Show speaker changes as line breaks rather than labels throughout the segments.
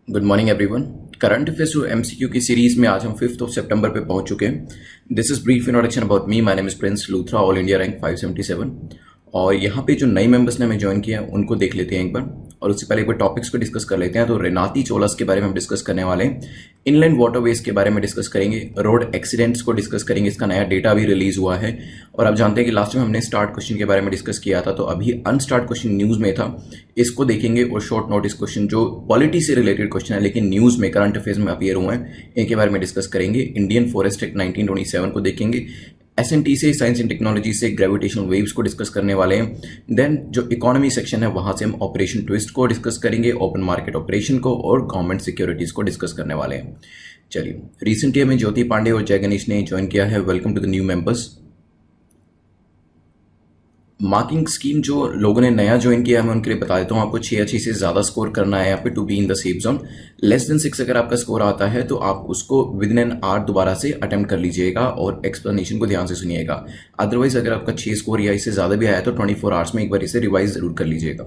Good morning everyone. Current affairs to MCQ की सीरीज में आज हम 5 सितंबर पे पहुंच चुके हैं। This is brief introduction about me. My name is Prince Luthra, all India rank 577। और यहाँ पे जो नए मेंबर्स ने हमें ज्वाइन किया है उनको देख लेते हैं एक बार, और उससे पहले एक बार टॉपिक्स को डिस्कस कर लेते हैं। तो रेनाती चोलास के बारे में हम डिस्कस करने वाले हैं, इनलैंड वाटरवेज के बारे में डिस्कस करेंगे, रोड एक्सीडेंट्स को डिस्कस करेंगे, इसका नया डेटा भी रिलीज हुआ है। और आप जानते हैं कि लास्ट में हमने स्टार्ट क्वेश्चन के बारे में डिस्कस किया था, तो अभी अनस्टार्ट क्वेश्चन न्यूज में था, इसको देखेंगे। और शॉर्ट नोटिस क्वेश्चन जो पॉलिटी से रिलेटेड क्वेश्चन है लेकिन न्यूज में करंट अफेयर्स में अपीयर हुए हैं, इनके बारे में डिस्कस करेंगे। इंडियन फॉरेस्ट एक्ट 1927 को देखेंगे। एसएनटी से साइंस एंड टेक्नोलॉजी से ग्रेविटेशनल वेव्स को डिस्कस करने वाले हैं। देन जो इकोनॉमी सेक्शन है वहां से हम ऑपरेशन ट्विस्ट को डिस्कस करेंगे, ओपन मार्केट ऑपरेशन को, और गवर्नमेंट सिक्योरिटीज को डिस्कस करने वाले हैं। चलिए, रिसेंटली हमें ज्योति पांडे और जय गणेश ने ज्वाइन किया है। Welcome to the new members. Marking scheme जो लोगों ने नया ज्वाइन किया है मैं उनके लिए बता देता हूँ। आपको 6 से ज़्यादा स्कोर करना है यहाँ पे to be in the safe zone. Less than 6 अगर आपका स्कोर आता है तो आप उसको विद इन एन आवर दोबारा से अटेम्प्ट कर लीजिएगा और एक्सप्लेनेशन को ध्यान से सुनिएगा। अदरवाइज अगर आपका 6 स्कोर या इससे ज़्यादा भी आया तो 24 आवर्स में एक बार इसे रिवाइज जरूर कर लीजिएगा।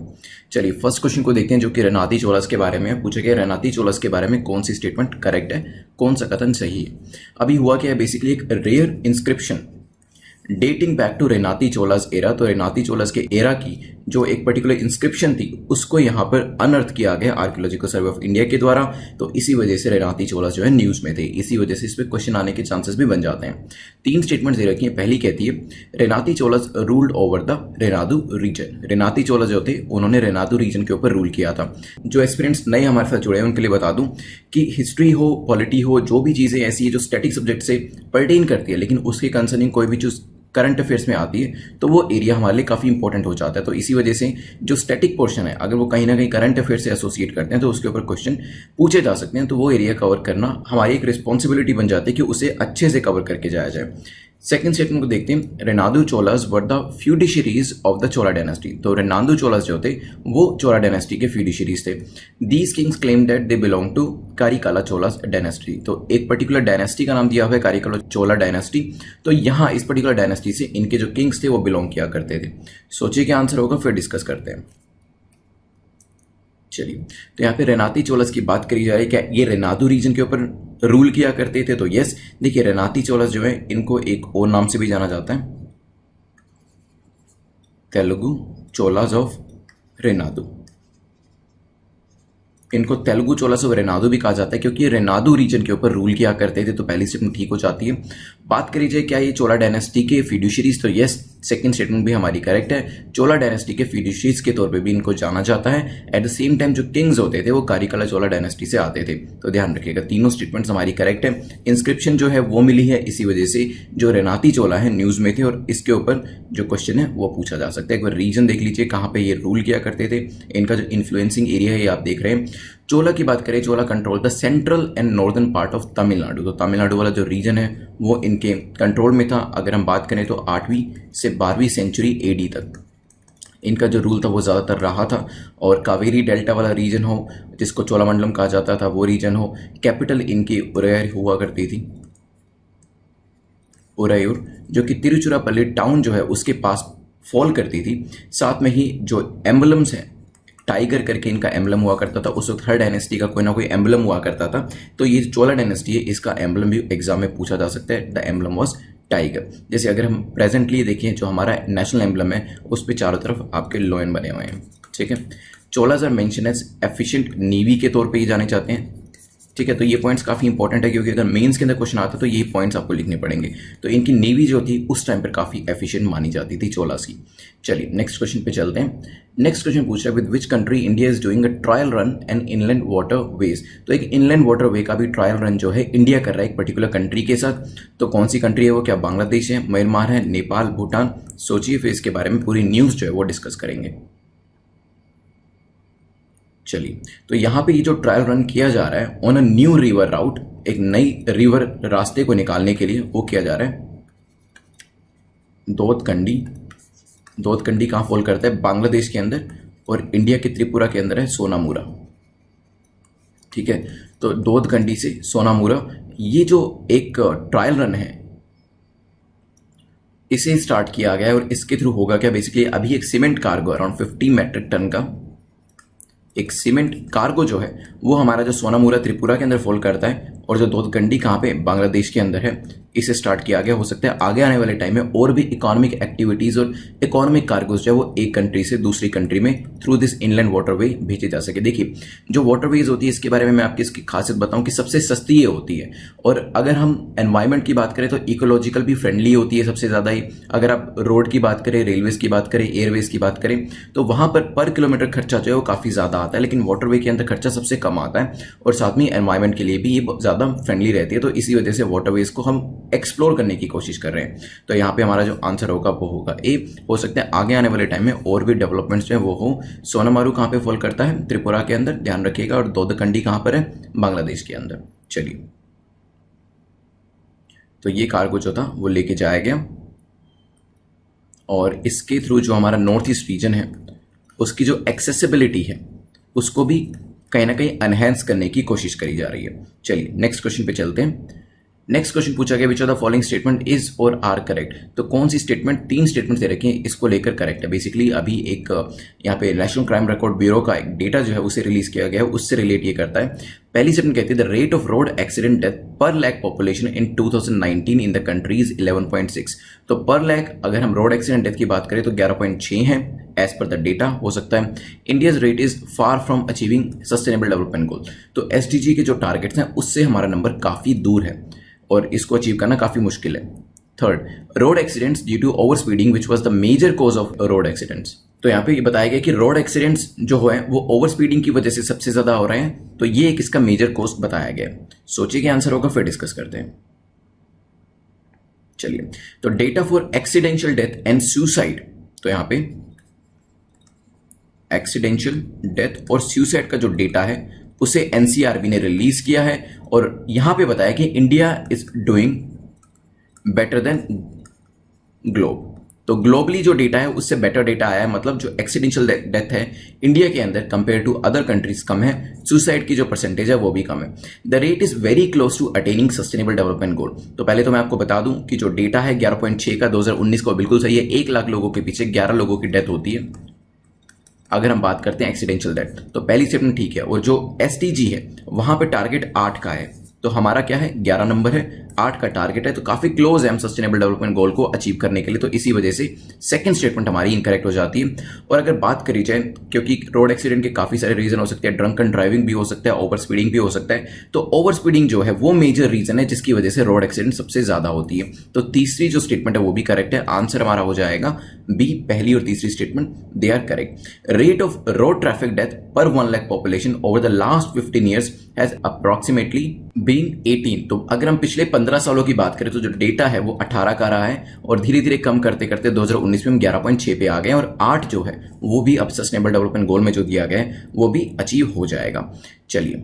चलिए, फर्स्ट क्वेश्चन को देखते हैं जो कि रेनाती चोलास के बारे में पूछा गया। रेनाती चोलास के बारे में कौन सी स्टेटमेंट करेक्ट है, कौन सा कथन सही है। अभी हुआ क्या है, बेसिकली एक rare inscription dating back to Renati Cholas era. तो रेनाती चोलास के एरा की जो एक पर्टिकुलर इंस्क्रिप्शन थी उसको यहाँ पर अनर्थ किया गया आर्कियोलॉजिकल सर्वे ऑफ इंडिया के द्वारा। तो इसी वजह से रेनाती चोलास जो है न्यूज में थे, इसी वजह से इस पर क्वेश्चन आने के चांसेस भी बन जाते हैं। 3 स्टेटमेंट दे रखी है। पहली कहती है Renati Cholas ruled over the Renadu region. Renati Cholas जो थे उन्होंने रेनादू रीजन के ऊपर रूल किया था। जो एस्पिरेंट्स नए हमारे साथ जुड़े हैं उनके लिए बता दूं कि हिस्ट्री हो, पॉलिटी हो, जो भी चीजें ऐसी है जो स्टैटिक सब्जेक्ट से पर्टेन करती है लेकिन उसके कंसर्निंग कोई भी चीज करंट अफेयर्स में आती है तो वो एरिया हमारे लिए काफी इंपॉर्टेंट हो जाता है। तो इसी वजह से जो स्टैटिक पोर्शन है अगर वो कहीं ना कहीं करंट अफेयर से एसोसिएट करते हैं तो उसके ऊपर क्वेश्चन पूछे जा सकते हैं। तो वो एरिया कवर करना हमारी एक रिस्पॉन्सिबिलिटी बन जाती है कि उसे अच्छे से कवर करके जाया जाए। सेकंड स्टेटमेंट को देखते हैं। Renadu Cholas were the feudatories of the Chola dynasty. तो रेनादू चोलास जो थे वो चोला डायनेस्टी के फ्यूडिशरीज थे। These kings claim that they belong to Karikala Cholas dynasty. तो एक पर्टिकुलर डायनेस्टी का नाम दिया हुआ है कारिकाला चोला डायनेस्टी। तो यहाँ इस पर्टिकुलर डायनेस्टी से इनके जो किंग्स थे वो बिलोंग किया करते थे। सोचिए क्या आंसर होगा, फिर डिस्कस करते हैं। चलिए, तो यहाँ पे रेनाती चोलास की बात करी जा रही है। क्या ये रेनादू रीजन के ऊपर रूल किया करते थे? तो यस। देखिए, रेनाती चोलास जो है इनको एक और नाम से भी जाना जाता है, तेलुगु चोलास ऑफ रेनादू। इनको तेलुगु चोलास ऑफ रेनादू भी कहा जाता है क्योंकि रेनादू रीजन के ऊपर रूल किया करते थे। तो पहली स्टेटमेंट ठीक हो जाती है। बात करी जाए क्या ये चोला डायनेस्टी के फिड्यूशरीज, तो यस, सेकंड स्टेटमेंट भी हमारी करेक्ट है। चोला डायनेस्टी के फिड्यूशरीज के तौर पे भी इनको जाना जाता है। एट द सेम टाइम जो किंग्स होते थे वो कारिकाला चोला डायनेस्टी से आते थे। तो ध्यान रखिएगा, तीनों स्टेटमेंट्स हमारी करेक्ट है। इंस्क्रिप्शन जो है वो मिली है इसी वजह से जो रेनाती चोला है न्यूज में थे, और इसके ऊपर जो क्वेश्चन है वो पूछा जा सकता है। एक बार रीजन देख लीजिए कहाँ पे ये रूल किया करते थे। इनका जो इन्फ्लुएंसिंग एरिया है ये आप देख रहे हैं। चोला की बात करें, चोला control the central and northern part of Tamil Nadu. तो तमिलनाडु वाला जो रीजन है वो इनके कंट्रोल में था। अगर हम बात करें तो 8वीं से 12वीं सेंचुरी एडी तक इनका जो रूल था वो ज़्यादातर रहा था। और कावेरी डेल्टा वाला रीजन हो जिसको चोलामंडलम कहा जाता था वो रीजन हो, कैपिटल इनकी उरैयूर हुआ करती थी। उरैयूर जो कि तिरुचिरापल्ली टाउन जो है उसके पास फॉल करती थी। साथ में ही जो एम्बलम्स हैं, टाइगर करके इनका एम्बलम हुआ करता था। उस वक्त हर डायनेस्टी का कोई ना कोई एम्बलम हुआ करता था। तो ये चोला डायनेस्टी है, इसका एम्बलम भी एग्जाम में पूछा जा सकता है। The emblem was tiger. जैसे अगर हम प्रेजेंटली देखें जो हमारा नेशनल एम्बलम है उस पर चारों तरफ आपके लॉयन बने हुए हैं। ठीक है, Cholas are mention as efficient navy के तौर पे ही जाने जाते हैं। ठीक है, तो ये पॉइंट्स काफ़ी इंपॉर्टेंट है क्योंकि अगर मेंस के अंदर क्वेश्चन आता तो ये पॉइंट्स आपको लिखने पड़ेंगे। तो इनकी नेवी जो थी उस टाइम पर काफ़ी एफिशिएंट मानी जाती थी चोलास की। चलिए, नेक्स्ट क्वेश्चन पे चलते हैं। नेक्स्ट क्वेश्चन पूछ रहा है with which country India is doing a trial run and inland water veg. तो एक इनलैंड वाटर वे का भी ट्रायल रन जो है इंडिया कर रहा है एक पर्टिकुलर कंट्री के साथ। तो कौन सी कंट्री है वो? क्या बांग्लादेश है, म्यांमार है, नेपाल, भूटान? सोचिए, फिर इसके बारे में पूरी न्यूज जो है वो डिस्कस करेंगे। चलिए, तो यहाँ पे ये जो ट्रायल रन किया जा रहा है ऑन अ न्यू रिवर राउट, एक नई रिवर रास्ते को निकालने के लिए वो किया जा रहा है दोदकंडी। दोदकंडी कहाँ फॉल करता है? बांग्लादेश के अंदर, और इंडिया के त्रिपुरा के अंदर है सोनामुरा। ठीक है, तो दोदकंडी से सोनामुरा ये जो एक ट्रायल रन है इसे स्टार्ट किया गया है। और इसके थ्रू होगा क्या, बेसिकली अभी एक cement cargo around 50 metric ton का एक सीमेंट कार्गो जो है वो हमारा जो सोनामुरा त्रिपुरा के अंदर फॉल करता है, और जो दूधकंडी कहाँ पे, बांग्लादेश के अंदर है, इसे स्टार्ट किया गया। हो सकता है आगे आने वाले टाइम में और भी इकोनॉमिक एक्टिविटीज और इकोनॉमिक कार्गोज जो है वो एक कंट्री से दूसरी कंट्री में थ्रू दिस इनलैंड वाटरवे भेजे जा सके। देखिए जो वाटरवेज होती है इसके बारे में मैं आपकी इसकी खासियत बताऊं कि सबसे सस्ती ये होती है, और अगर हम एनवायरमेंट की बात करें तो इकोलॉजिकल भी फ्रेंडली होती है सबसे ज़्यादा ही। अगर आप रोड की बात करें, रेलवेज की बात करें, एयरवेज की बात करें, तो वहाँ पर किलोमीटर खर्चा जो है वो काफ़ी ज़्यादा आता है, लेकिन वाटरवे के अंदर खर्चा सबसे कम आता है, और साथ में एनवायरमेंट के लिए भी ये ज़्यादा फ्रेंडली रहती है। तो इसी वजह से वाटरवेज को हम एक्सप्लोर करने की कोशिश कर रहे हैं। तो यहाँ पे हमारा जो आंसर होगा वो होगा ए। हो सकता है आगे आने वाले टाइम में और भी डेवलपमेंट्स जो है वो हो। सोनामारू कहाँ पे फॉल करता है, त्रिपुरा के अंदर, ध्यान रखिएगा, और दूधकंडी कहाँ पर है, बांग्लादेश के अंदर। चलिए, तो ये कार्गो जो था वो लेके जाया गया, और इसके थ्रू जो हमारा नॉर्थ ईस्ट रीजन है उसकी जो एक्सेसिबिलिटी है उसको भी कहीं ना कहीं एनहेंस करने की कोशिश करी जा रही है। चलिए नेक्स्ट क्वेश्चन पे चलते हैं। नेक्स्ट क्वेश्चन पूछा गया, which of the following statement is और आर करेक्ट। तो कौन सी स्टेटमेंट, 3 स्टेटमेंट दे रखे हैं, इसको लेकर करेक्ट है। बेसिकली अभी एक यहाँ पे नेशनल क्राइम रिकॉर्ड ब्यूरो का एक डेटा जो है उसे रिलीज किया गया है, उससे रिलेट ये करता है। पहली स्टेटमेंट कहती है the rate of road accident death per lakh population in 2019 in the country is 11.6। तो पर लैख अगर हम रोड एक्सीडेंट डेथ की बात करें तो 11.6 है एज पर द डेटा। हो सकता है India's rate is far from achieving sustainable development goal. तो एसडीजी के जो टारगेट्स हैं उससे हमारा नंबर काफी दूर है और इसको अचीव करना काफी मुश्किल है। Third, road accidents due to over speeding which was the major cause of road accidents. तो यहाँ पे ये बताया गया कि रोड एक्सीडेंट्स जो है वो ओवर स्पीडिंग की वजह से सबसे ज्यादा हो रहे हैं, तो ये एक इसका मेजर कॉज बताया गया। सोचिए क्या आंसर होगा, फिर डिस्कस करते हैं। चलिए, तो data for accidental death and suicide, तो यहाँ पे एक्सीडेंशियल डेथ और सुसाइड का जो डेटा है उसे एनसीआरबी ने रिलीज किया है, और यहां पे बताया कि India is doing better than globe. तो ग्लोबली जो डेटा है उससे बेटर डेटा आया है, मतलब जो एक्सीडेंशियल डेथ है इंडिया के अंदर कंपेयर टू अदर कंट्रीज कम है, सुसाइड की जो परसेंटेज है वो भी कम है। The rate is very close to attaining sustainable development goal. तो पहले तो मैं आपको बता दूं कि जो डेटा है 11.6 का 2019 को बिल्कुल सही है। 1 लाख लोगों के पीछे 11 लोगों की डेथ होती है अगर हम बात करते हैं एक्सीडेंशियल डेथ, तो पहली स्टेटमेंट ठीक है। और जो एसटीजी है वहां पे टारगेट 8 का है, तो हमारा क्या है 11 नंबर है, 8 का टारगेट है, तो काफी क्लोज है हम सस्टेनेबल डेवलपमेंट गोल को अचीव करने के लिए। तो इसी वजह से सेकंड स्टेटमेंट हमारी इनकरेक्ट हो जाती है। और अगर बात करी जाए, क्योंकि रोड एक्सीडेंट के काफी सारे रीजन हो सकते हैं, ड्रंकन ड्राइविंग भी हो सकता है, ओवर स्पीडिंग भी हो सकता है, तो ओवर स्पीडिंग जो है वो मेजर रीजन है जिसकी वजह से रोड एक्सीडेंट सबसे ज्यादा होती है। तो तीसरी जो स्टेटमेंट है वो भी करेक्ट है। आंसर हमारा हो जाएगा बी, पहली और तीसरी statement they are correct. Rate of road traffic death per 1 lakh population over the last 15 years has approximately been 18। तो अगर हम पिछले 15 सालों की बात करें तो जो डेटा है वो 18 का रहा है, और धीरे धीरे कम करते करते 2019 में हम 11.6 पे आ गए, और 8 जो है वो भी अब सस्टेनेबल डेवलपमेंट गोल में जो दिया गया है वो भी अचीव हो जाएगा। चलिए,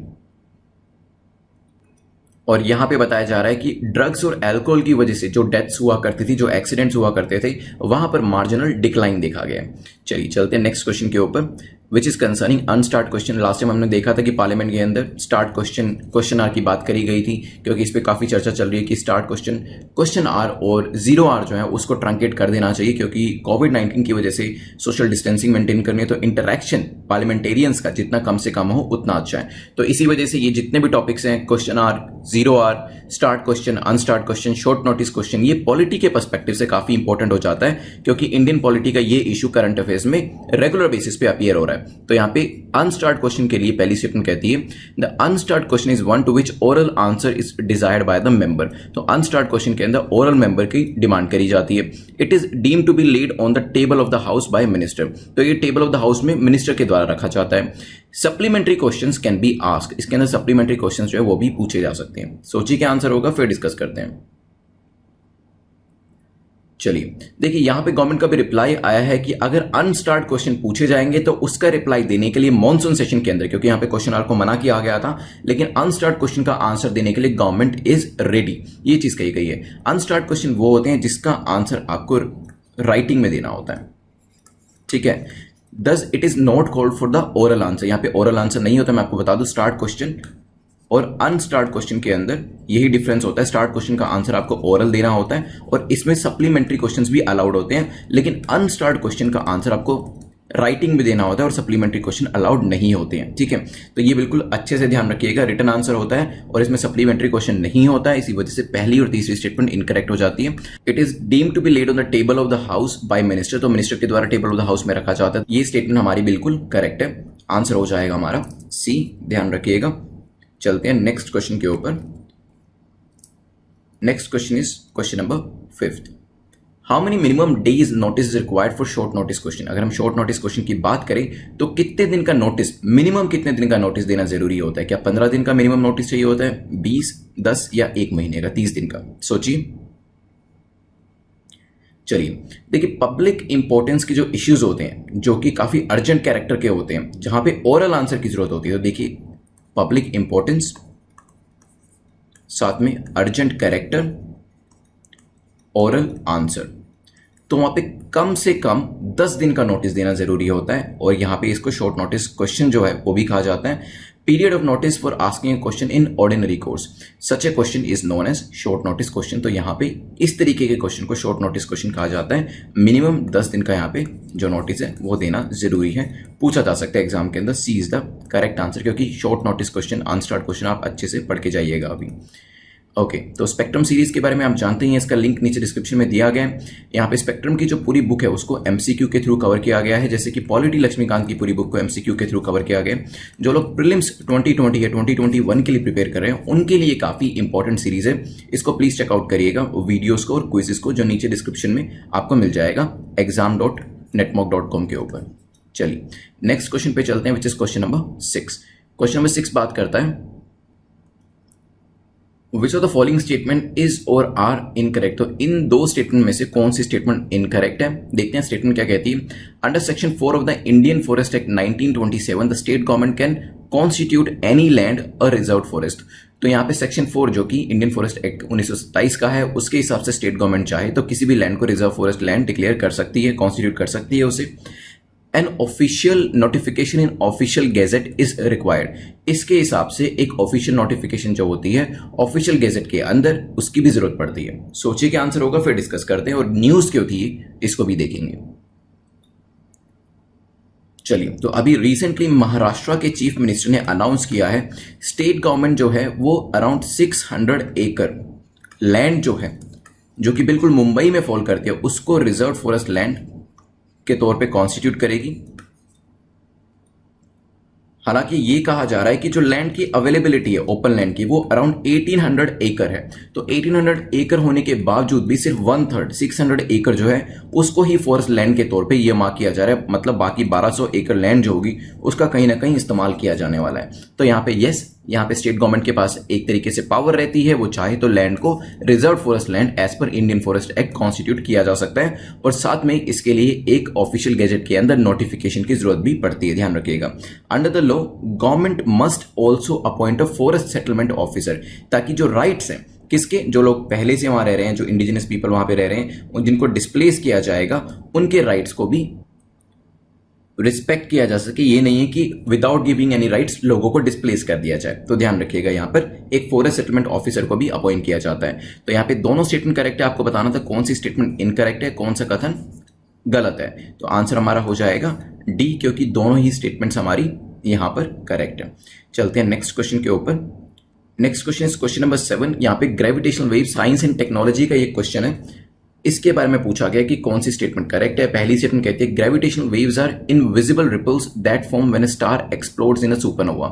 और यहां पे बताया जा रहा है कि ड्रग्स और अल्कोहल की वजह से जो डेथ्स हुआ करती थी, जो एक्सीडेंट्स हुआ करते थे, वहां पर मार्जिनल डिक्लाइन देखा गया। चलिए चलते हैं नेक्स्ट क्वेश्चन के ऊपर, which is concerning unstarred question. Last time हमने देखा था कि पार्लियामेंट के अंदर स्टार्ट क्वेश्चन आर की बात करी गई थी, क्योंकि इस पर काफी चर्चा चल रही है कि स्टार्ट क्वेश्चन आर और 0R जो है उसको ट्रंकेट कर देना चाहिए, क्योंकि कोविड-19 की वजह से सोशल डिस्टेंसिंग मेंटेन करनी है, तो इंटरेक्शन पार्लियामेंटेरियंस का जितना कम से कम हो उतना अच्छा है। तो इसी वजह से ये जितने भी टॉपिक्स हैं, question hour, 0R, starred question, unstarred question, short notice question, ये पॉलिटी के पर्सपेक्टिव से काफी इंपॉर्टेंट हो जाता है, क्योंकि इंडियन पॉलिटी का ये इशू करंट अफेयर्स में रेगुलर बेसिस पे अपीयर हो रहा है। तो यहाँ पे अनस्टार्ट क्वेश्चन के लिए पहली स्टेटमेंट कहती है the unstarred question is one to which oral answer is desired by the member. तो अनस्टार्ट क्वेश्चन के अंदर ओरल मेंबर की डिमांड करी जाती है। It is deemed to be laid on the table of the house by minister. तो ये table of the house में मिनिस्टर के द्वारा रखा जाता है। Supplementary questions can be asked, इसके अंदर सप्लीमेंट्री क्वेश्चंस जो है वो भी पूछे जा सकते हैं। सोचिए क्या आंसर होगा, फिर डिस्कस करते हैं। चलिए देखिए, यहां पे गवर्नमेंट का भी रिप्लाई आया है कि अगर अनस्टार्ट क्वेश्चन पूछे जाएंगे तो उसका रिप्लाई देने के लिए मॉनसून सेशन के अंदर, क्योंकि यहां पे क्वेश्चन आर को मना किया गया था, लेकिन अनस्टार्ट क्वेश्चन का आंसर देने के लिए गवर्नमेंट इज रेडी, ये चीज कही गई है। अनस्टार्ट क्वेश्चन वो होते हैं जिसका आंसर आपको राइटिंग में देना होता है, ठीक है। Thus it is not called for the oral answer, यहां पे ओरल आंसर नहीं होता। मैं आपको बता दूं, स्टार्ट क्वेश्चन और अनस्टार्ट क्वेश्चन के अंदर यही डिफरेंस होता है। स्टार्ट क्वेश्चन का आंसर आपको ओरल देना होता है और इसमें सप्लीमेंट्री क्वेश्चंस भी अलाउड होते हैं, लेकिन अनस्टार्ट क्वेश्चन का आंसर आपको राइटिंग में देना होता है और सप्लीमेंट्री क्वेश्चन अलाउड नहीं होते हैं, ठीक है। तो ये बिल्कुल अच्छे से ध्यान रखिएगा, रिटन आंसर होता है और इसमें सप्लीमेंट्री क्वेश्चन नहीं होता है, इसी वजह से पहली और तीसरी स्टेटमेंट इनकरेक्ट हो जाती है। It is deemed to be laid on the table of the house by minister, तो मिनिस्टर के द्वारा टेबल ऑफ द हाउस में रखा जाता है, ये स्टेटमेंट हमारी बिल्कुल करेक्ट है। आंसर हो जाएगा हमारा सी, ध्यान रखिएगा। चलते हैं नेक्स्ट क्वेश्चन के ऊपर। Next question is question number 5th। How many minimum days notice is required for short notice question. अगर हम शॉर्ट नोटिस क्वेश्चन की बात करें तो कितने दिन का नोटिस, मिनिमम कितने दिन का नोटिस देना जरूरी होता है? क्या 15 दिन का मिनिमम नोटिस चाहिए होता है, 20, 10 या 1 महीने का, 30 दिन का? सोचिए। चलिए देखिए, पब्लिक इंपॉर्टेंस के जो इश्यूज होते हैं जो कि काफी अर्जेंट कैरेक्टर के होते हैं, जहां पे ओरल आंसर की जरूरत होती है, तो देखिए पब्लिक इंपॉर्टेंस साथ में अर्जेंट कैरेक्टर, ओरल आंसर, तो वहां पे कम से कम 10 दिन का नोटिस देना जरूरी होता है और यहां पे इसको शॉर्ट नोटिस क्वेश्चन जो है वो भी कहा जाता है। Period of notice for asking a question in ordinary course, such a question is known as short notice question. तो यहाँ पे इस तरीके के क्वेश्चन को शॉर्ट नोटिस क्वेश्चन कहा जाता है। मिनिमम 10 दिन का यहाँ पे जो नोटिस है वो देना जरूरी है। पूछा जा सकता है एग्जाम के अंदर, सी इज द करेक्ट आंसर, क्योंकि short notice question, unstarred question आप अच्छे से पढ़ के जाइएगा अभी। ओके तो स्पेक्ट्रम सीरीज के बारे में आप जानते हैं, इसका लिंक नीचे डिस्क्रिप्शन में दिया गया है। यहाँ पे स्पेक्ट्रम की जो पूरी बुक है उसको एमसीक्यू के थ्रू कवर किया गया है, जैसे कि पॉलिटी लक्ष्मीकांत की पूरी बुक को एमसीक्यू के थ्रू कवर किया गया। जो लोग प्रीलिम्स 2020 या 2021 के लिए प्रिपेयर कर रहे हैं उनके लिए काफी इंपॉर्टेंट सीरीज है, इसको प्लीज चेकआउट करिएगा, वीडियोज को और क्विजेस को, जो नीचे डिस्क्रिप्शन में आपको मिल जाएगा exam.netmock.com के ऊपर। चलिए नेक्स्ट क्वेश्चन पे चलते हैं, which is question number 6। Question number 6 बात करता है which of the following statement is और आर इनकरेक्ट। तो इन दो स्टेटमेंट में से कौन सी स्टेटमेंट इनकरेक्ट है? देखते हैं स्टेटमेंट क्या कहती है। Under section 4 of the Indian forest act 1927 the state government can constitute any land a reserve forest. तो यहाँ पे सेक्शन 4 जो कि इंडियन फॉरेस्ट एक्ट 1927 का है, उसके हिसाब से स्टेट गवर्नमेंट चाहे तो किसी भी लैंड को रिजर्व फॉरेस्ट लैंड डिक्लेयर कर सकती है, कॉन्स्टिट्यूट कर सकती है उसे। An official notification in official gazette is required. इसके हिसाब से एक ऑफिशियल नोटिफिकेशन जो होती है ऑफिशियल गेजेट के अंदर, उसकी भी जरूरत पड़ती है। सोचिए क्या आंसर होगा, फिर डिस्कस करते हैं, और न्यूज क्यों थी इसको भी देखेंगे। चलिए तो अभी रिसेंटली महाराष्ट्र के चीफ मिनिस्टर ने अनाउंस किया है, स्टेट गवर्नमेंट जो है वो अराउंड 600 एकड़ लैंड जो है, जो कि बिल्कुल मुंबई में फॉल करती है, उसको रिजर्व फॉरेस्ट लैंड के तौर पे कॉन्स्टिट्यूट करेगी। हालांकि ये कहा जा रहा है कि जो लैंड की अवेलेबिलिटी है ओपन लैंड की, वो अराउंड 1800 एकड़ है। तो 1800 एकड़ होने के बावजूद भी सिर्फ 1/3 600 एकड़ जो है उसको ही फॉरेस्ट लैंड के तौर पे ये मार्क किया जा रहा है। मतलब बाकी 1200 एकड़ लैंड जो होगी उसका कहीं ना कहीं इस्तेमाल किया जाने वाला है। तो यहाँ पे यस, यहाँ पे स्टेट गवर्नमेंट के पास एक तरीके से पावर रहती है, वो चाहे तो लैंड को reserve forest land as per Indian forest act constitute किया जा सकता है, और साथ में इसके लिए एक ऑफिशियल गैजेट के अंदर नोटिफिकेशन की जरूरत भी पड़ती है, ध्यान रखिएगा। Under the law government must also appoint a forest settlement officer, ताकि जो राइट्स हैं किसके, जो लोग पहले से वहां रह रहे हैं, जो इंडिजिनस पीपल वहां पे रह रहे हैं, और जिनको डिस्प्लेस किया जाएगा, उनके राइट्स को भी रिस्पेक्ट किया जा सके। ये नहीं है कि विदाउट गिविंग एनी राइट्स लोगों को डिस्प्लेस कर दिया जाए। तो ध्यान रखिएगा, यहाँ पर एक फॉरेस्ट सेटलमेंट ऑफिसर को भी अपॉइंट किया जाता है। तो यहाँ पे दोनों स्टेटमेंट करेक्ट है, आपको बताना था कौन सी स्टेटमेंट इनकरेक्ट है, कौन सा कथन गलत है। तो आंसर हमारा हो जाएगा डी, क्योंकि दोनों ही स्टेटमेंट्स हमारी यहाँ पर करेक्ट है। चलते हैं नेक्स्ट क्वेश्चन के ऊपर। Next question is question number 7। यहाँ पे gravitational wave, science and technology का ये क्वेश्चन है। इसके बारे में पूछा गया कि कौन सी स्टेटमेंट करेक्ट है। पहली स्टेटमेंट कहती है gravitational waves are invisible ripples that form when a star explodes in a supernova.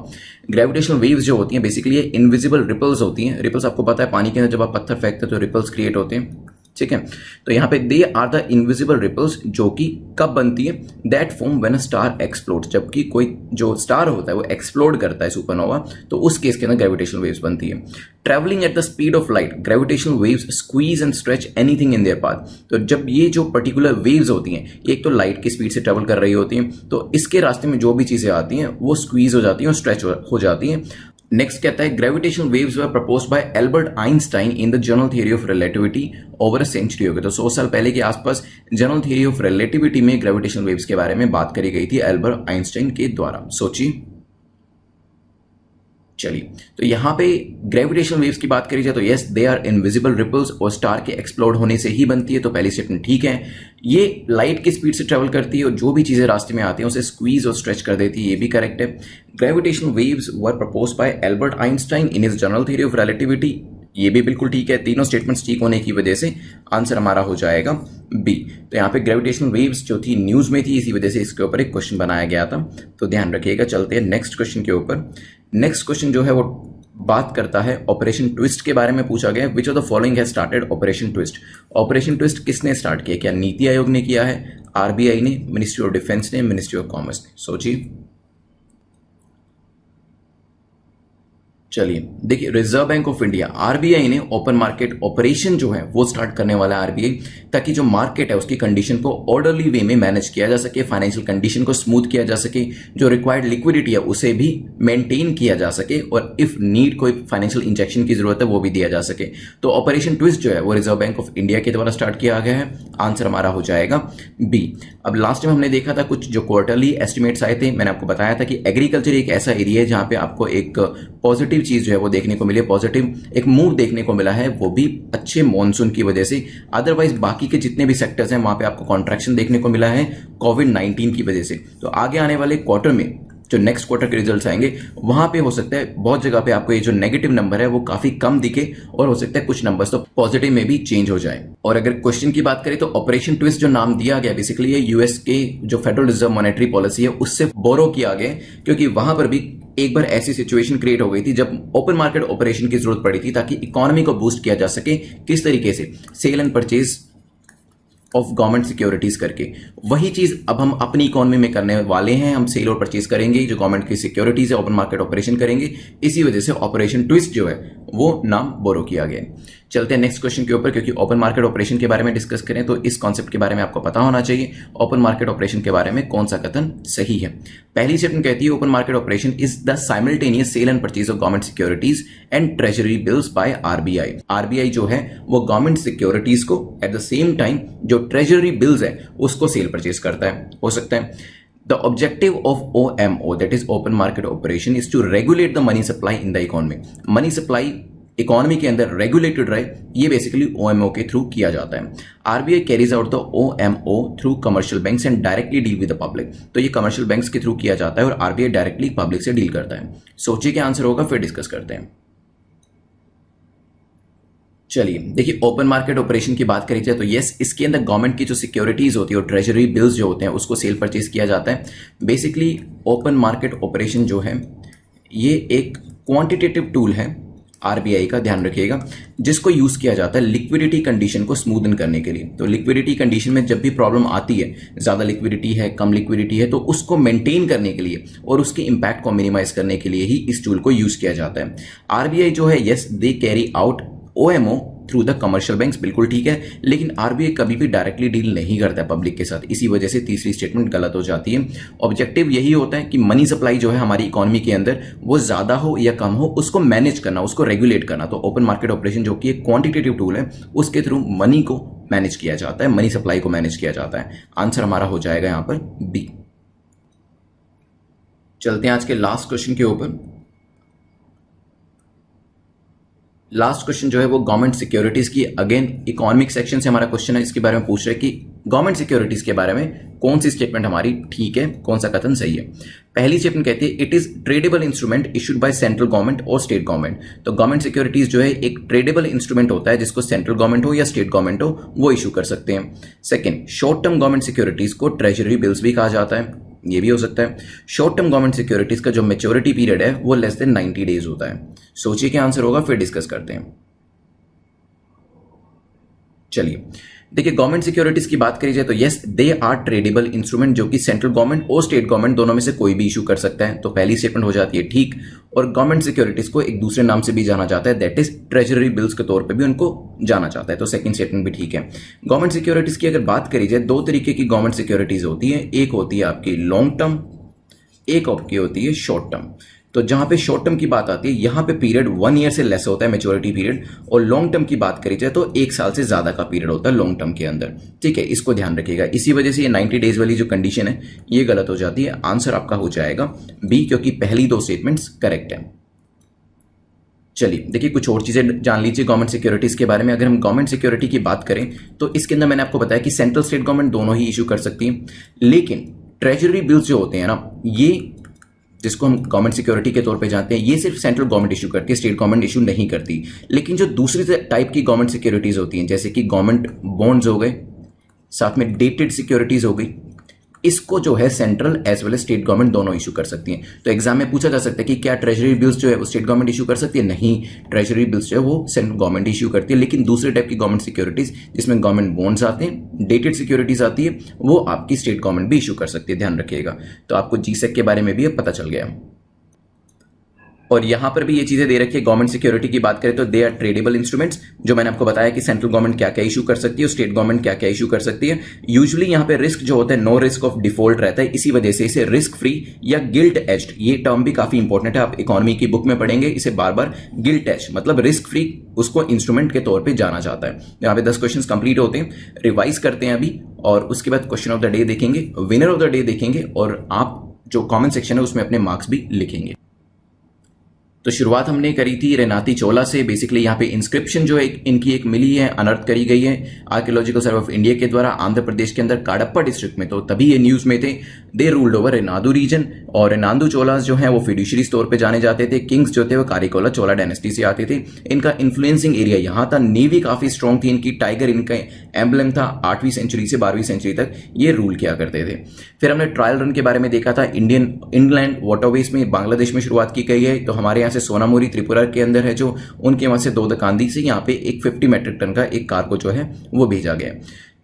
Gravitational waves जो होती हैं बेसिकली ये इनविजिबल रिपल्स होती हैं। रिपल्स आपको पता है पानी के अंदर जब आप पत्थर फेंकते हैं तो रिपल्स क्रिएट होते हैं, ठीक है। तो यहाँ पे they are the invisible ripples, जो कि कब बनती है, that form when a star explode, जबकि कोई जो स्टार होता है वो एक्सप्लोड करता है सुपरनोवा, तो उस केस के अंदर ग्रेविटेशनल वेव्स बनती है। Travelling at the speed of light, gravitational waves squeeze and stretch anything in their path. तो जब ये जो पर्टिकुलर वेव्स होती हैं, एक तो लाइट की स्पीड से ट्रेवल कर रही होती हैं, तो इसके रास्ते में जो भी चीजें आती हैं वो स्क्वीज हो जाती हैं और स्ट्रेच हो जाती हैं। नेक्स्ट कहता है gravitational waves were proposed by Albert Einstein in the general theory of relativity over a century हो गया। तो 100 साल पहले के आसपास जनरल थ्योरी ऑफ रिलेटिविटी में ग्रेविटेशनल वेव्स के बारे में बात करी गई थी एल्बर्ट आइंस्टाइन के द्वारा। सोचिए। चलिए, तो यहाँ पे ग्रेविटेशनल वेव्स की बात करी जाए तो yes they are invisible ripples और स्टार के एक्सप्लोड होने से ही बनती है, तो पहली स्टेटमेंट ठीक है। ये लाइट की स्पीड से ट्रेवल करती है और जो भी चीज़ें रास्ते में आती हैं उसे स्क्वीज और स्ट्रेच कर देती है, ये भी करेक्ट है। Gravitational waves were proposed by Albert Einstein in his general theory of relativity, ये भी बिल्कुल ठीक है। तीनों स्टेटमेंट्स ठीक होने की वजह से आंसर हमारा हो जाएगा बी। तो यहाँ पे ग्रेविटेशनल वेव्स जो थी न्यूज़ में थी, इसी वजह से इसके ऊपर एक क्वेश्चन बनाया गया था, तो ध्यान रखिएगा। चलते हैं नेक्स्ट क्वेश्चन के ऊपर। नेक्स्ट क्वेश्चन जो है वो बात करता है ऑपरेशन ट्विस्ट के बारे में। पूछा गया which of the following has started operation twist. Operation twist किसने स्टार्ट किया? क्या नीति आयोग ने किया है, आरबीआई ने, मिनिस्ट्री ऑफ डिफेंस ने, मिनिस्ट्री ऑफ कॉमर्स ने? सोचिए। चलिए देखिए, reserve bank of India RBI ने ओपन मार्केट ऑपरेशन जो है वो स्टार्ट करने वाला है आरबीआई, ताकि जो मार्केट है उसकी कंडीशन को ऑर्डरली वे में मैनेज किया जा सके, फाइनेंशियल कंडीशन को स्मूथ किया जा सके, जो रिक्वायर्ड लिक्विडिटी है उसे भी मेंटेन किया जा सके, और इफ नीड कोई फाइनेंशियल इंजेक्शन की जरूरत है वो भी दिया जा सके। तो ऑपरेशन ट्विस्ट जो है वो रिजर्व बैंक ऑफ इंडिया के द्वारा स्टार्ट किया गया है, आंसर हमारा हो जाएगा बी। अब लास्ट टाइम हमने देखा था कुछ जो क्वार्टरली एस्टिमेट्स आए थे, मैंने आपको बताया था कि एग्रीकल्चर एक ऐसा एरिया है जहां पे आपको एक पॉजिटिव चीज जो है वो देखने को मिली, पॉजिटिव एक मूव देखने को मिला है, वो भी अच्छे मॉनसून की वजह से। अदरवाइज बाकी के जितने भी सेक्टर्स हैं वहां पे आपको कॉन्ट्रैक्शन देखने को मिला है कोविड-19 की वजह से। तो आगे आने वाले क्वार्टर में जो नेक्स्ट क्वार्टर के रिजल्ट्स आएंगे वहां पे हो सकता है बहुत जगह पे आपको ये जो नेगेटिव नंबर है वो काफी कम दिखे, और हो सकता है कुछ नंबर्स तो पॉजिटिव में भी चेंज हो जाए। और अगर क्वेश्चन की बात करें तो ऑपरेशन ट्विस्ट जो नाम दिया गया बेसिकली ये यूएस के जो फेडरल रिजर्व मॉनेटरी पॉलिसी है उससे बोरो किया गया, क्योंकि वहां पर भी एक बार ऐसी सिचुएशन क्रिएट हो गई थी जब ओपन मार्केट ऑपरेशन की जरूरत पड़ी थी ताकि इकोनॉमी को बूस्ट किया जा सके। किस तरीके से? Sale and purchase of government securities करके। वही चीज अब हम अपनी इकोनॉमी में करने वाले हैं, हम सेल और परचेज करेंगे, जो गवर्नमेंट की सिक्योरिटीज है ओपन मार्केट ऑपरेशन करेंगे। इसी वजह से ऑपरेशन ट्विस्ट जो है वो नाम बोरो किया गया। चलते हैं नेक्स्ट क्वेश्चन के ऊपर, क्योंकि ओपन मार्केट ऑपरेशन के बारे में डिस्कस करें तो इस कॉन्सेप्ट के बारे में आपको पता होना चाहिए ओपन मार्केट ऑपरेशन के बारे में कौन सा कथन सही है। पहली स्टेटमेंट कहती है open market operation is the simultaneous sale and purchase of government securities and treasury bills by RBI. RBI जो है वो गवर्नमेंट सिक्योरिटीज को एट द सेम टाइम जो ट्रेजरी बिल्स है उसको सेल परचेज करता है। हो सकता है The objective of OMO, that is open market operation, is to regulate the money supply in the economy. Money supply economy के अंदर रेगुलेटेड रहे, ये बेसिकली ओएमओ के थ्रू किया जाता है। RBI carries out the OMO through commercial banks and directly deal with the public. तो ये कमर्शियल बैंक्स के थ्रू किया जाता है और आरबीआई डायरेक्टली पब्लिक से डील करता है। सोचिए क्या आंसर होगा, फिर डिस्कस करते हैं। चलिए देखिए, ओपन मार्केट ऑपरेशन की बात करी जाए तो यस, इसके अंदर गवर्नमेंट की जो सिक्योरिटीज होती है और ट्रेजरी बिल्स जो होते हैं उसको सेल परचेज किया जाता है। बेसिकली ओपन मार्केट ऑपरेशन जो है ये एक क्वांटिटेटिव टूल है आरबीआई का, ध्यान रखिएगा, जिसको यूज किया जाता है लिक्विडिटी कंडीशन को स्मूदन करने के लिए। तो लिक्विडिटी कंडीशन में जब भी प्रॉब्लम आती है, ज्यादा लिक्विडिटी है, कम लिक्विडिटी है, तो उसको मेंटेन करने के लिए और उसके इंपैक्ट को मिनिमाइज करने के लिए ही इस टूल को यूज किया जाता है। आरबीआई जो है yes they carry out OMO through the commercial banks, बिल्कुल ठीक है, लेकिन आरबीआई कभी भी डायरेक्टली डील नहीं करता है पब्लिक के साथ। इसी वजह से तीसरी स्टेटमेंट गलत हो जाती है। ऑब्जेक्टिव यही होता है कि मनी सप्लाई जो है हमारी इकोनॉमी के अंदर वो ज्यादा हो या कम हो उसको मैनेज करना, उसको रेगुलेट करना। तो ओपन मार्केट ऑपरेशन जो कि एक क्वांटिटेटिव टूल है उसके थ्रू मनी को मैनेज किया जाता है, मनी सप्लाई को मैनेज किया जाता है। आंसर हमारा हो जाएगा यहां पर बी। चलते हैं आज के लास्ट क्वेश्चन के ऊपर। लास्ट क्वेश्चन जो है वो गवर्नमेंट सिक्योरिटीज की, अगेन इकोनॉमिक सेक्शन से हमारा क्वेश्चन है, इसके बारे में पूछ रहे हैं कि गवर्नमेंट सिक्योरिटीज के बारे में कौन सी स्टेटमेंट हमारी ठीक है, कौन सा कथन सही है। पहली स्टेटमेंट कहती है it is tradable instrument issued by central government और स्टेट गवर्नमेंट। तो गवर्नमेंट सिक्योरिटीज जो है एक ट्रेडेबल इंस्ट्रूमेंट होता है जिसको सेंट्रल गवर्नमेंट हो या स्टेट गवर्नमेंट हो वो इशू कर सकते हैं। Second, short term government securities को ट्रेजरी बिल्स भी कहा जाता है, ये भी हो सकता है। शॉर्ट टर्म गवर्नमेंट सिक्योरिटीज का जो मैच्योरिटी पीरियड है वो लेस देन 90 डेज होता है। सोचिए क्या आंसर होगा, फिर डिस्कस करते हैं। चलिए देखिए, गवर्नमेंट सिक्योरिटीज की बात करी जाए तो yes they are tradable instrument, जो कि सेंट्रल गवर्नमेंट और स्टेट गवर्नमेंट दोनों में से कोई भी इशू कर सकता है। तो पहली स्टेटमेंट हो जाती है ठीक। और गवर्नमेंट सिक्योरिटीज को एक दूसरे नाम से भी जाना जाता है, दैट इज ट्रेजरी बिल्स के तौर पे भी उनको जाना जाता है। तो सेकंड स्टेटमेंट भी ठीक है। गवर्नमेंट सिक्योरिटीज की अगर बात करी जाए, दो तरीके की गवर्नमेंट सिक्योरिटीज होती है, एक होती है आपकी लॉन्ग टर्म, एक आपकी होती है शॉर्ट टर्म। तो जहां पे शॉर्ट टर्म की बात आती है यहां पे पीरियड 1 ईयर से लेस होता है मैच्योरिटी पीरियड, और लॉन्ग टर्म की बात करी जाए तो 1 साल से ज्यादा का पीरियड होता है लॉन्ग टर्म के अंदर। ठीक है, इसको ध्यान रखिएगा। इसी वजह से ये 90 डेज वाली जो कंडीशन है ये गलत हो जाती है। आंसर आपका हो जाएगा बी, क्योंकि पहली दो स्टेटमेंट्स करेक्ट है। चलिए देखिए, कुछ और चीज़ें जान लीजिए गवर्नमेंट सिक्योरिटीज़ के बारे में। अगर हम गवर्नमेंट सिक्योरिटी की बात करें तो इसके अंदर मैंने आपको बताया कि सेंट्रल स्टेट गवर्नमेंट दोनों ही इशू कर सकती है, लेकिन ट्रेजरी बिल्स जो होते हैं ना, ये जिसको हम गवर्नमेंट सिक्योरिटी के तौर पे जानते हैं, ये सिर्फ सेंट्रल गवर्नमेंट इशू करती है, स्टेट गवर्नमेंट इशू नहीं करती। लेकिन जो दूसरी टाइप की गवर्नमेंट सिक्योरिटीज़ होती हैं, जैसे कि गवर्नमेंट बॉन्ड्स हो गए, साथ में डेटेड सिक्योरिटीज़ हो गई, इसको जो है central as well as state government दोनों इशू कर सकती हैं। तो एग्जाम में पूछा जा सकता है कि क्या ट्रेजरी बिल्स जो है वो स्टेट गवर्नमेंट इशू कर सकती है? नहीं, ट्रेजरी बिल्स जो है वो सेंट्रल गवर्नमेंट इशू करती है। लेकिन दूसरे टाइप की गवर्नमेंट सिक्योरिटीज जिसमें गवर्नमेंट बॉन्ड्स आते हैं, डेटेड सिक्योरिटीज आती है, वो आपकी स्टेट गवर्नमेंट भी इशू कर सकती है, ध्यान रखिएगा। तो आपको जीसेक के बारे में भी अब पता चल गया। और यहां पर भी ये चीजें दे रखी है। गवर्नमेंट सिक्योरिटी की बात करें तो दे आर ट्रेडेबल इंस्ट्रूमेंट्स, जो मैंने आपको बताया कि सेंट्रल गवर्नमेंट क्या क्या इशू कर सकती है और स्टेट गवर्नमेंट क्या क्या इशू कर सकती है। यूजुअली यहां पे रिस्क जो होता है, नो रिस्क ऑफ डिफॉल्ट रहता है, इसी वजह से इसे रिस्क फ्री या गिल्ट एज्ड, ये टर्म भी काफी इंपॉर्टेंट है, आप इकोनॉमी की बुक में पढ़ेंगे इसे बार बार। गिल्ट एज्ड मतलब रिस्क फ्री, उसको इंस्ट्रूमेंट के तौर पर जाना जाता है। यहाँ पे 10 क्वेश्चन कंप्लीट होते हैं, रिवाइज करते हैं अभी, और उसके बाद क्वेश्चन ऑफ द डे देखेंगे, विनर ऑफ द डे देखेंगे, और आप जो कमेंट सेक्शन है उसमें अपने मार्क्स भी लिखेंगे। तो शुरुआत हमने करी थी रेनाती चोला से। बेसिकली यहाँ पे इंस्क्रिप्शन जो है इनकी एक मिली है, अनर्थ करी गई है आर्कियोलॉजिकल सर्वे ऑफ इंडिया के द्वारा आंध्र प्रदेश के अंदर काडप्पा डिस्ट्रिक्ट में। तो तभी ये न्यूज में थे। दे रूल्ड ओवर रेनादू रीजन, और रेनादू चोलास जो है वो फिड्यूशरीज तौर पे जाने जाते थे। किंग्स जो थे वो कारिकोला चोला डायनेस्टी से आते थे। इनका इन्फ्लुएंसिंग एरिया यहाँ था। नेवी काफी स्ट्रॉन्ग थी इनकी, टाइगर इनका एम्बलम था। 8वीं सेंचुरी से 12वीं सेंचुरी तक ये रूल किया करते थे। फिर हमने ट्रायल रन के बारे में देखा था। इंडियन इनलैंड वाटरवेज में बांग्लादेश में शुरुआत की गई है। तो हमारे यहाँ से सोनामुरी त्रिपुरा के अंदर है जो, उनके वहां से दोदकांदी से यहाँ पे एक 50 मेट्रिक टन का एक कार्गो जो है वो भेजा गया।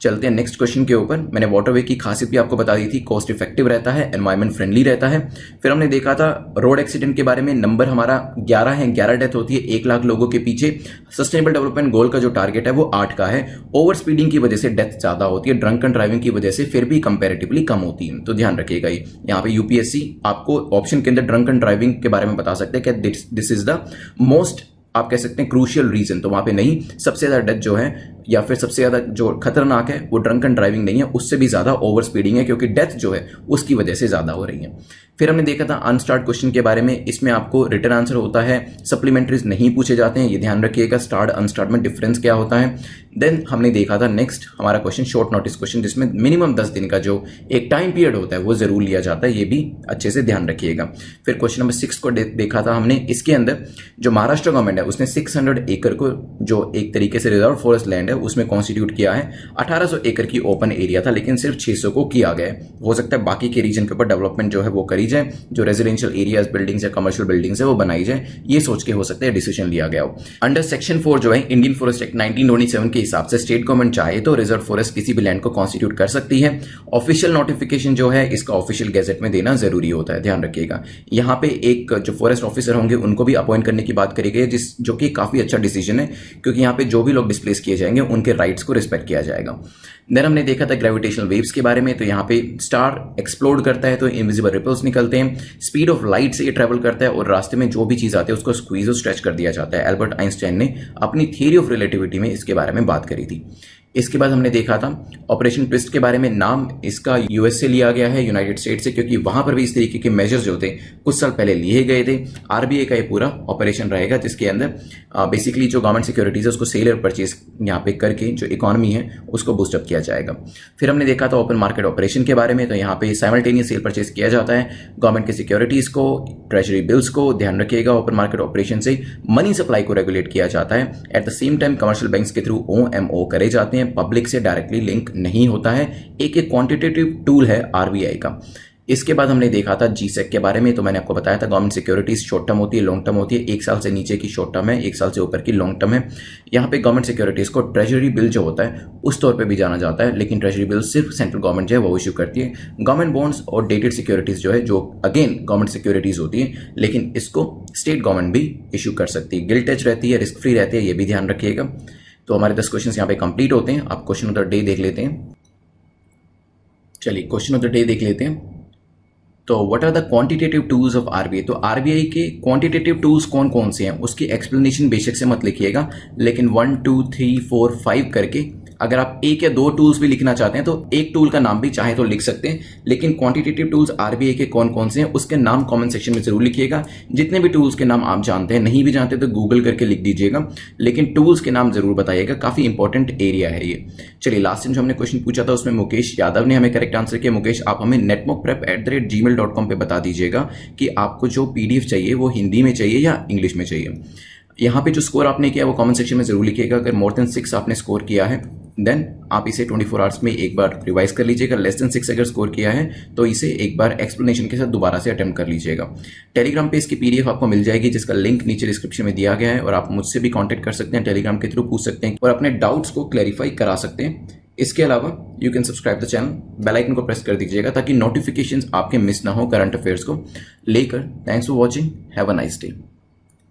चलते हैं नेक्स्ट क्वेश्चन के ऊपर। मैंने वाटरवे की खासियत भी आपको बता दी थी, कॉस्ट इफेक्टिव रहता है, एनवायरमेंट फ्रेंडली रहता है। फिर हमने देखा था रोड एक्सीडेंट के बारे में। नंबर हमारा 11 है, 11 डेथ होती है 1 लाख लोगों के पीछे। सस्टेनेबल डेवलपमेंट गोल का जो टारगेट है वो 8 का है। ओवर स्पीडिंग की वजह से डेथ ज्यादा होती है, ड्रंकन ड्राइविंग की वजह से फिर भी कंपेरेटिवली कम होती है। तो ध्यान रखिएगा, यहाँ पे यूपीएससी आपको ऑप्शन के अंदर ड्रंकन ड्राइविंग के बारे में बता सकते हैं कि दिस इज द मोस्ट, आप कह सकते हैं क्रूशियल रीजन। तो वहां पे नहीं, सबसे ज्यादा डेथ जो है या फिर सबसे ज्यादा जो खतरनाक है वो ड्रंकन ड्राइविंग नहीं है, उससे भी ज्यादा ओवर स्पीडिंग है, क्योंकि डेथ जो है उसकी वजह से ज्यादा हो रही है। फिर हमने देखा था अनस्टार्ड क्वेश्चन के बारे में। इसमें आपको रिटर्न आंसर होता है, सप्लीमेंट्रीज नहीं पूछे जाते हैं, ये ध्यान रखिएगा। स्टार्ड अनस्टार्ड में डिफरेंस क्या होता है। देन हमने देखा था नेक्स्ट हमारा क्वेश्चन शॉर्ट नोटिस क्वेश्चन, जिसमें मिनिमम 10 दिन का जो एक टाइम पीरियड होता है वो जरूर लिया जाता है, ये भी अच्छे से ध्यान रखिएगा। फिर क्वेश्चन नंबर 6 को देखा था हमने। इसके अंदर जो महाराष्ट्र गवर्नमेंट है उसने 600 एकड़ को जो एक तरीके से रिजर्व फॉरेस्ट लैंड है उसमें कॉन्स्टिट्यूट किया है। 1800 एकड़ की ओपन एरिया था, लेकिन सिर्फ 600 को किया गया है। हो सकता है बाकी के रीजन के ऊपर डेवलपमेंट जो है वो करी जाए, जो रेजिडेंशियल एरियाज बिल्डिंग्स या कमर्शियल बिल्डिंग्स है वो बनाई जाए, ये सोच के हो सकता है डिसीजन लिया गया हो। अंडर सेक्शन 4 जो है इंडियन फॉरेस्ट एक्ट 1927 के हिसाब से स्टेट गवर्नमेंट चाहे तो रिजर्व फॉरेस्ट किसी भी लैंड को कॉन्स्टिट्यूट कर सकती है। ऑफिशियल नोटिफिकेशन जो है इसका ऑफिशियल गैजेट में देना जरूरी होता है, ध्यान रखिएगा। यहाँ पे एक जो फॉरेस्ट ऑफिसर होंगे उनको भी अपॉइंट करने की बात करी गई है, जो कि काफी अच्छा डिसीजन है, क्योंकि यहाँ पे जो भी लोग डिस्प्लेस किए जाएंगे उनके राइट्स को रिस्पेक्ट किया जाएगा। देन हमने देखा था ग्रेविटेशनल वेव्स के बारे में। तो यहाँ पे स्टार एक्सप्लोड करता है तो इनविजिबल रिपल्स निकलते हैं, स्पीड ऑफ लाइट से ये ट्रेवल करता है, और रास्ते में जो भी चीज आती है उसको स्क्वीज और स्ट्रेच कर दिया जाता है। एल्बर्ट आइंस्टाइन ने अपनी थियरी ऑफ रिलेटिविटी में इसके बारे में बात करी थी। इसके बाद हमने देखा था ऑपरेशन ट्विस्ट के बारे में। नाम इसका यूएस से लिया गया है, यूनाइटेड स्टेट से, क्योंकि वहां पर भी इस तरीके के मेजर्स जो थे कुछ साल पहले लिए गए थे। आरबीआई का ये पूरा ऑपरेशन रहेगा, जिसके अंदर बेसिकली जो गवर्नमेंट सिक्योरिटीज है उसको सेल और परचेज यहाँ पे करके जो इकोनॉमी है उसको बूस्टअप किया जाएगा। फिर हमने देखा था ओपन मार्केट ऑपरेशन के बारे में। तो यहाँ पे साइमल्टेनियस सेल परचेज किया जाता है गवर्नमेंट के सिक्योरिटीज को, ट्रेजरी बिल्स को, ध्यान रखिएगा। ओपन मार्केट ऑपरेशन से मनी सप्लाई को रेगुलेट किया जाता है। Eight the same time commercial banks के थ्रू OMO करे जाते हैं, पब्लिक से डायरेक्टली लिंक नहीं होता है। एक क्वांटिटेटिव टूल है आरबीआई का। इसके बाद हमने देखा था जीसेक के बारे में। तो मैंने आपको बताया था गवर्नमेंट सिक्योरिटीज शॉर्ट टर्म होती है, लॉन्ग टर्म होती है। 1 साल से नीचे की शॉर्ट टर्म है, 1 साल से ऊपर की लॉन्ग टर्म है। यहाँ पे गवर्नमेंट सिक्योरिटीज को ट्रेजरी बिल जो होता है उस तौर पे भी जाना जाता है, लेकिन ट्रेजरी बिल सिर्फ सेंट्रल गवर्नमेंट जो है वो इशू करती है। गवर्नमेंट बॉन्ड्स और डेटेड सिक्योरिटीज जो है, जो अगेन गवर्नमेंट सिक्योरिटीज होती है, लेकिन इसको स्टेट गवर्नमेंट भी इशू कर सकती है। गिल्ट टच रहती है, रिस्क फ्री रहती है, ये भी ध्यान रखिएगा। तो हमारे 10 क्वेश्चन यहाँ पे कंप्लीट होते हैं। आप क्वेश्चन ऑफ द डे देख लेते हैं। चलिए क्वेश्चन ऑफ द डे देख लेते हैं। तो what are the quantitative tools of RBI. तो आरबीआई के क्वांटिटेटिव टूल्स कौन कौन से हैं उसकी एक्सप्लेनेशन बेशक से मत लिखिएगा, लेकिन 1 2 3 4 5 करके अगर आप एक या दो टूल्स भी लिखना चाहते हैं तो एक टूल का नाम भी चाहे तो लिख सकते हैं, लेकिन क्वांटिटेटिव टूल्स आरबीआई के कौन कौन से हैं उसके नाम कमेंट सेक्शन में जरूर लिखिएगा। जितने भी टूल्स के नाम आप जानते हैं, नहीं भी जानते तो गूगल करके लिख दीजिएगा, लेकिन टूल्स के नाम जरूर बताइएगा, काफी इंपॉर्टेंट एरिया है ये। चलिए, लास्ट टाइम जो हमने क्वेश्चन पूछा था उसमें मुकेश यादव ने हमें करेक्ट आंसर किया। मुकेश, आप हमें netmockprep@gmail.com पे बता दीजिएगा कि आपको जो पीडीएफ चाहिए वो हिंदी में चाहिए या इंग्लिश में चाहिए। यहाँ पे जो स्कोर आपने किया वो कमेंट सेक्शन में जरूर लिखिएगा। अगर मोर देन 6 आपने स्कोर किया है देन आप इसे 24 आवर्स में एक बार रिवाइज कर लीजिएगा। लेस देन 6 अगर स्कोर किया है तो इसे एक बार एक्सप्लेनेशन के साथ दोबारा से अटेम्प्ट कर लीजिएगा। टेलीग्राम पे इसकी पीडीएफ आपको मिल जाएगी, जिसका लिंक नीचे डिस्क्रिप्शन में दिया गया है, और आप मुझसे भी कॉन्टैक्ट कर सकते हैं, टेलीग्राम के थ्रू पूछ सकते हैं और अपने डाउट्स को क्लैरिफाई करा सकते हैं। इसके अलावा you can subscribe the channel, bell icon को प्रेस कर दीजिएगा ताकि नोटिफिकेशंस आपके मिस ना हो करंट अफेयर्स को लेकर। Thanks for watching, have a nice day.